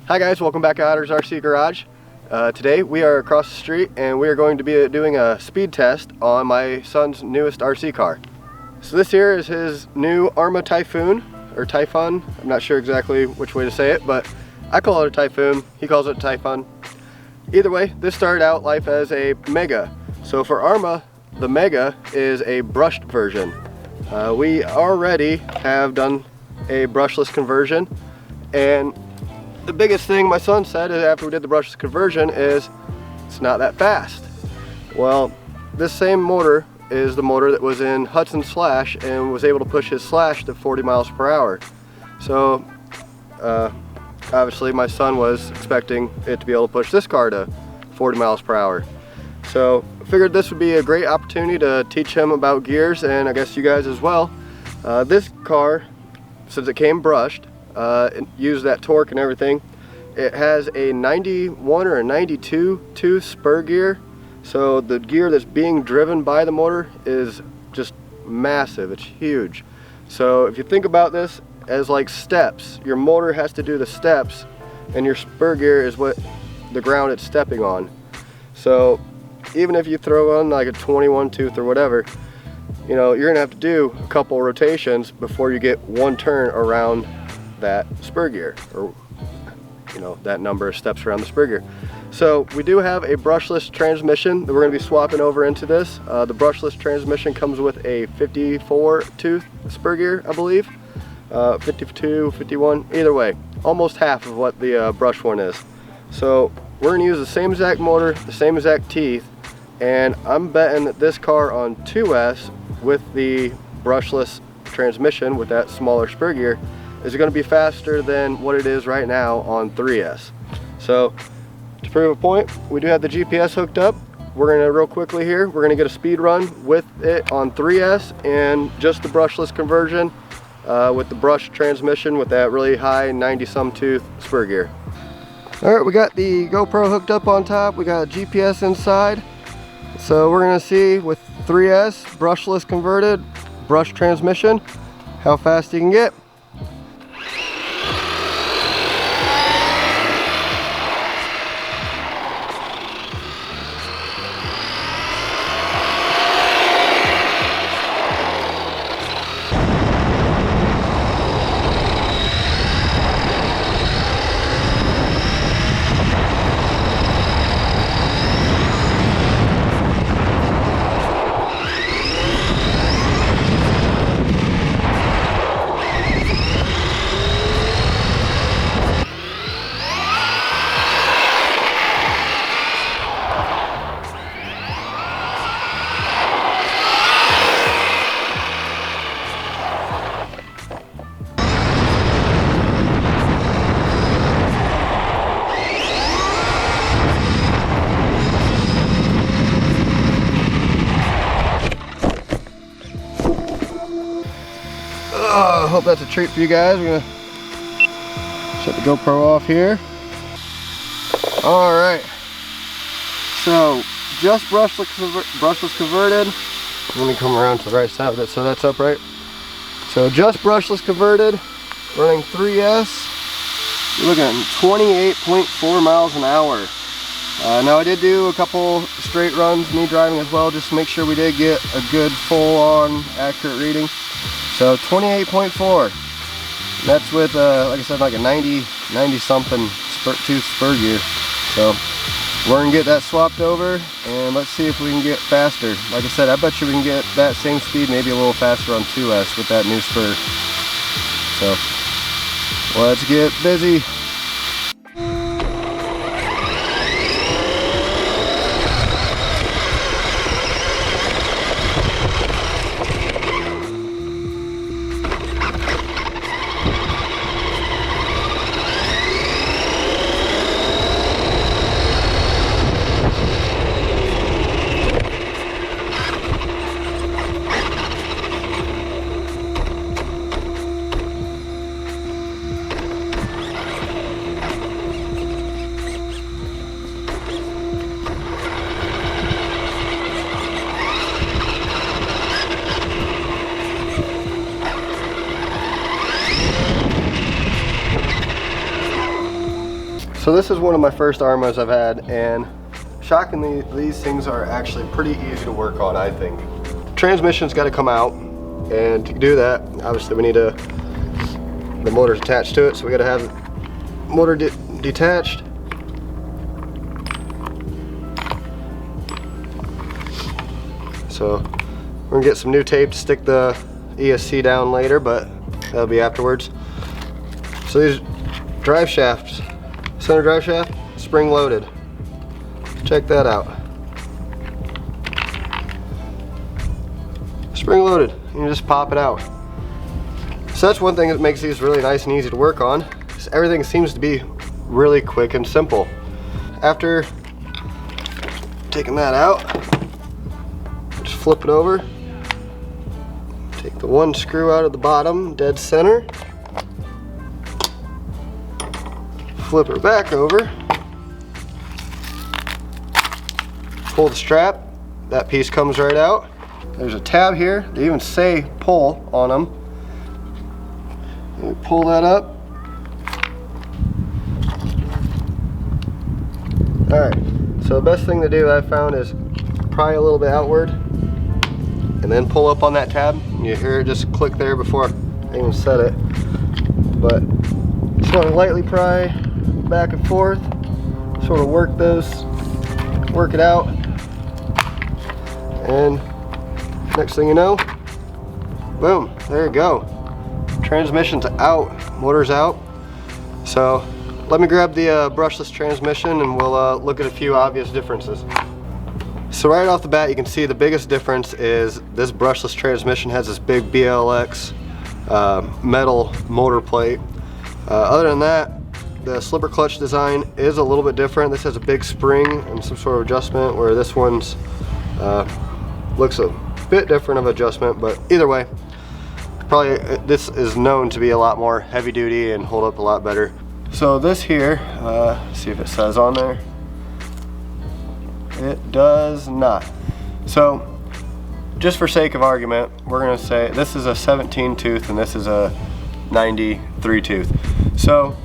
Hi guys, welcome back to Otter's RC Garage. Today we are across the street and we are going to be doing a speed test on my son's newest RC car. So this here is his new Arrma Typhoon, or Typhon. I'm not sure exactly which way to say it, but I call it a Typhoon, he calls it a Typhon. Either way, this started out life as a Mega. So for Arrma, the Mega is a brushed version. We already have done a brushless conversion, and the biggest thing my son said after we did the brushless conversion is it's not that fast. Well, this same motor is the motor that was in Hudson's Slash and was able to push his Slash to 40 miles per hour. So obviously my son was expecting it to be able to push this car to 40 miles per hour. So I figured this would be a great opportunity to teach him about gears, and I guess you guys as well. This car, since it came brushed, it used that torque and everything. It has a 91 or a 92 tooth spur gear, so the gear that's being driven by the motor is just massive. It's huge. So if you think about this as like steps, your motor has to do the steps and your spur gear is what the ground it's stepping on. So even if you throw on like a 21 tooth or whatever, you know, you're gonna have to do a couple rotations before you get one turn around that spur gear, or you know, that number of steps around the spur gear. So we do have a brushless transmission that we're going to be swapping over into this. The brushless transmission comes with a 54 tooth spur gear, I believe, 52, 51, either way, almost half of what the brush one is. So we're going to use the same exact motor, the same exact teeth, and I'm betting that this car on 2S with the brushless transmission with that smaller spur gear is going to be faster than what it is right now on 3S. So to prove a point, we do have the GPS hooked up. We're going to real quickly here, we're going to get a speed run with it on 3S and just the brushless conversion with the brush transmission with that really high 90 some tooth spur gear. Alright, we got the GoPro hooked up on top, we got a GPS inside. So we're going to see with 3S brushless converted brush transmission how fast you can get. I hope that's a treat for you guys. We're gonna shut the GoPro off here. Alright, so just brushless converted. Let me come around to the right side of it so that's upright. So just brushless converted, running 3S. You're looking at 28.4 miles an hour. Now I did do a couple straight runs, me driving as well, just to make sure we did get a good full-on accurate reading. So 28.4. That's with, like I said, like a 90 something tooth spur gear. So we're gonna get that swapped over and let's see if we can get faster. Like I said, I bet you we can get that same speed, maybe a little faster on 2S with that new spur. So let's get busy. So this is one of my first Arrmas I've had, and shockingly, these things are actually pretty easy to work on, I think. Transmission's got to come out, and to do that, obviously we need the motor's attached to it, so we got to have the motor detached. So we're gonna get some new tape to stick the ESC down later, but that'll be afterwards. So these drive shafts, center drive shaft, spring loaded. Check that out. Spring loaded, you can just pop it out. So that's one thing that makes these really nice and easy to work on. Everything seems to be really quick and simple. After taking that out, just flip it over. Take the one screw out of the bottom, dead center. Flip her back over. Pull the strap, that piece comes right out. There's a tab here, they even say pull on them. You pull that up. Alright, so the best thing to do I've found is pry a little bit outward and then pull up on that tab. You hear it just click there before I even set it. But just want to lightly pry back and forth, sort of work it out, and next thing you know, boom, there you go. Transmission's out, motor's out. So let me grab the brushless transmission and we'll look at a few obvious differences. So right off the bat, you can see the biggest difference is this brushless transmission has this big BLX metal motor plate. Other than that, the slipper clutch design is a little bit different. This has a big spring and some sort of adjustment, where this one's looks a bit different of adjustment, but either way, probably this is known to be a lot more heavy duty and hold up a lot better. So this here, see if it says on there. It does not. So just for sake of argument, we're gonna say this is a 17 tooth and this is a 93 tooth. So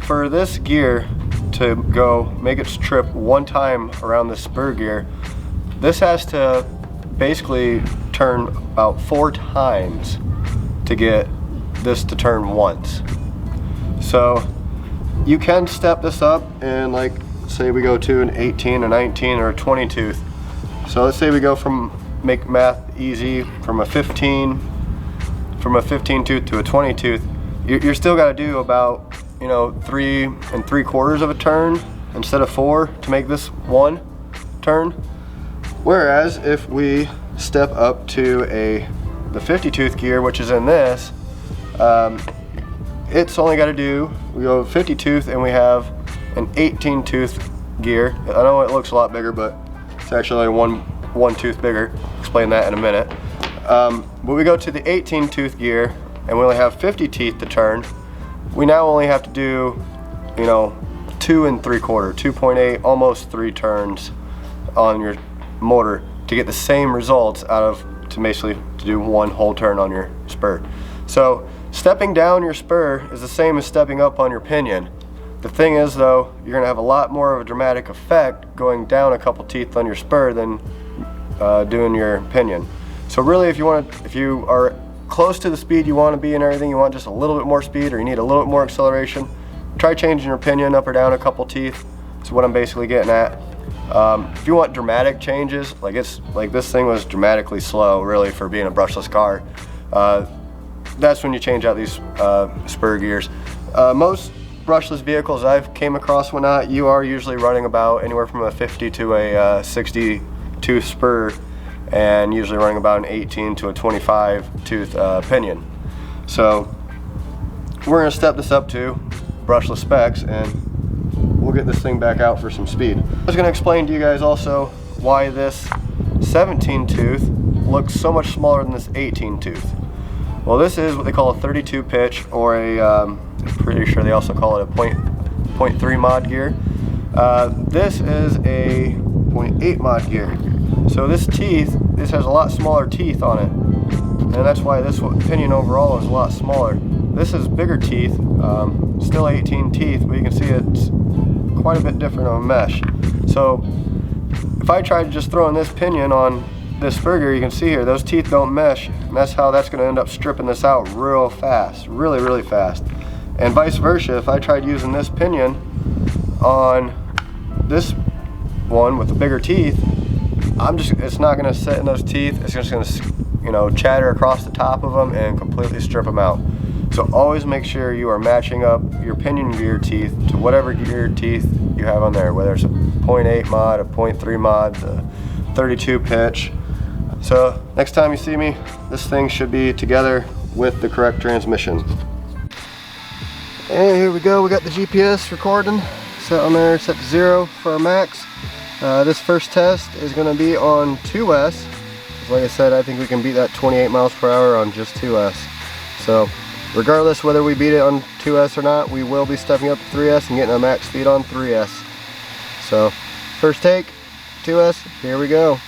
for this gear to go make its trip one time around the spur gear, this has to basically turn about 4 times to get this to turn once. So you can step this up and, like, say we go to an 18, a 19, or a 20 tooth. So let's say we go from, make math easy, from a 15 tooth to a 20 tooth. You're still got to do about, you know, 3 3/4 of a turn instead of 4 to make this one turn. Whereas if we step up to the 50 tooth gear, which is in this, it's only got to do, we go 50 tooth and we have an 18 tooth gear. I know it looks a lot bigger, but it's actually only one tooth bigger. Explain that in a minute. But we go to the 18 tooth gear and we only have 50 teeth to turn. We now only have to do, you know, 2 3/4, 2.8, almost 3 turns on your motor to get the same results out of, to basically to do one whole turn on your spur. So stepping down your spur is the same as stepping up on your pinion. The thing is, though, you're gonna have a lot more of a dramatic effect going down a couple teeth on your spur than doing your pinion. So really, if you are close to the speed you want to be and everything, you want just a little bit more speed or you need a little bit more acceleration, try changing your pinion up or down a couple teeth. That's what I'm basically getting at. If you want dramatic changes, like this thing was dramatically slow, really, for being a brushless car. That's when you change out these spur gears. Most brushless vehicles I've came across, whatnot, you are usually running about anywhere from a 50 to a 60 tooth spur, and usually running about an 18 to a 25 tooth pinion. So we're going to step this up to brushless specs and we'll get this thing back out for some speed. I was going to explain to you guys also why this 17 tooth looks so much smaller than this 18 tooth. Well, this is what they call a 32 pitch, or I'm pretty sure they also call it a 0.3 mod gear. This is a 0.8 mod gear. So this has a lot smaller teeth on it, and that's why this pinion overall is a lot smaller. This is bigger teeth, still 18 teeth, but you can see it's quite a bit different of a mesh. So if I try to just throw in this pinion on this figure, you can see here, those teeth don't mesh, and that's how that's going to end up stripping this out real fast, really fast. And vice versa, if I tried using this pinion on this one with the bigger teeth, it's not going to sit in those teeth. It's just going to, you know, chatter across the top of them and completely strip them out. So always make sure you are matching up your pinion gear teeth to whatever gear teeth you have on there, whether it's a 0.8 mod, a 0.3 mod, a 32 pitch. So next time you see me, this thing should be together with the correct transmission. And here we go, we got the GPS recording set on there, set to 0 for our max. This first test is going to be on 2S. Like I said, I think we can beat that 28 miles per hour on just 2S. So regardless whether we beat it on 2S or not, we will be stepping up to 3S and getting a max speed on 3S. So first take, 2S, here we go.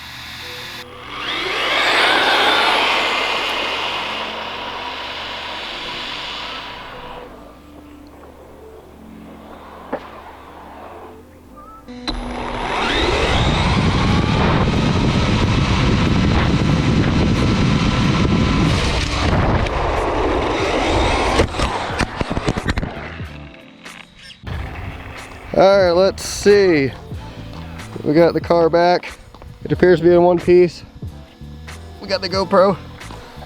Alright, let's see. We got the car back. It appears to be in one piece. We got the GoPro.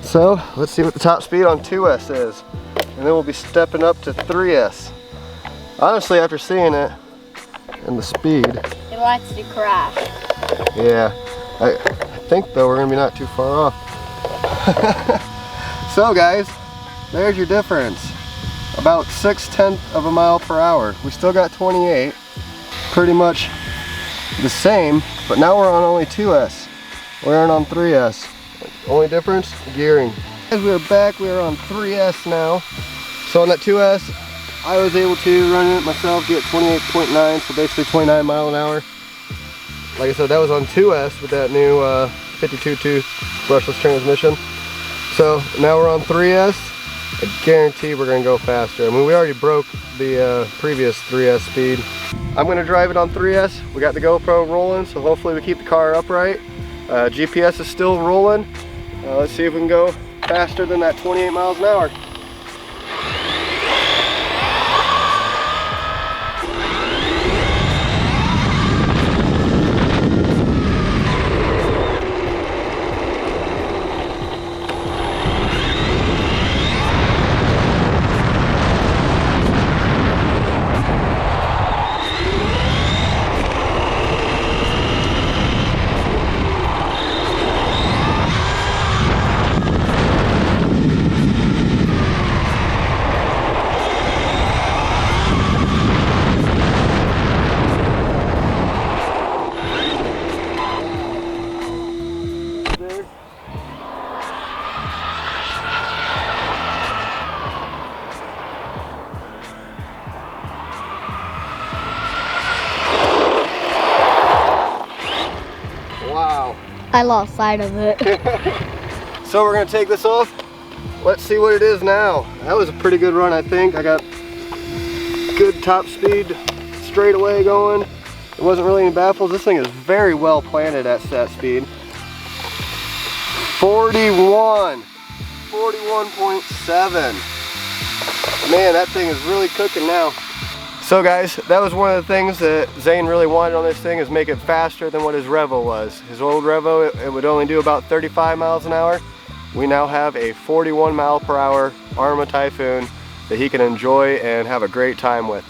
So, let's see what the top speed on 2S is. And then we'll be stepping up to 3S. Honestly, after seeing it and the speed, it likes to crash. Yeah. I think though we're gonna be not too far off. So guys, there's your difference. About 6/10 of a mile per hour. We still got 28, pretty much the same, but now we're on only 2S. We aren't on 3S. Only difference, gearing. As we are back, we are on 3S now. So on that 2S, I was able to run it myself, get 28.9, so basically 29 mile an hour. Like I said, that was on 2S with that new 52 tooth brushless transmission. So now we're on 3S. I guarantee we're going to go faster. I mean, we already broke the previous 3S speed. I'm going to drive it on 3S. We got the GoPro rolling, so hopefully we keep the car upright. GPS is still rolling. Let's see if we can go faster than that 28 miles an hour. I lost sight of it. So we're gonna take this off. Let's see what it is now. That was a pretty good run, I think. I got good top speed straight away going. There wasn't really any baffles. This thing is very well planted at that speed. 41.7. Man, that thing is really cooking now. So guys, that was one of the things that Zane really wanted on this thing, is make it faster than what his Revo was. His old Revo, it would only do about 35 miles an hour. We now have a 41 mile per hour Arrma Typhon that he can enjoy and have a great time with.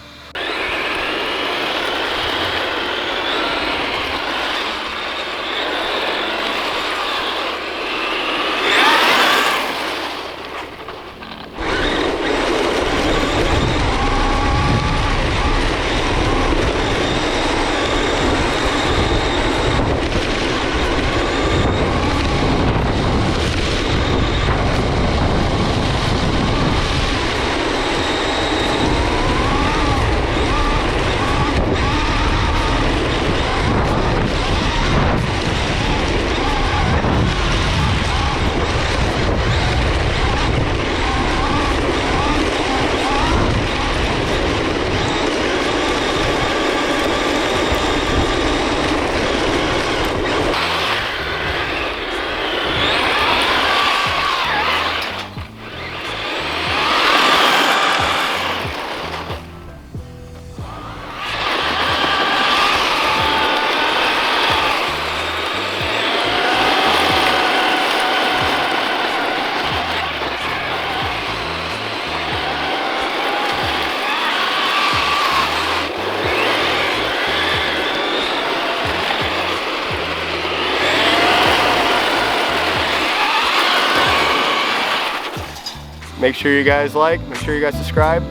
Make sure you guys like, make sure you guys subscribe.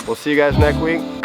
We'll see you guys next week.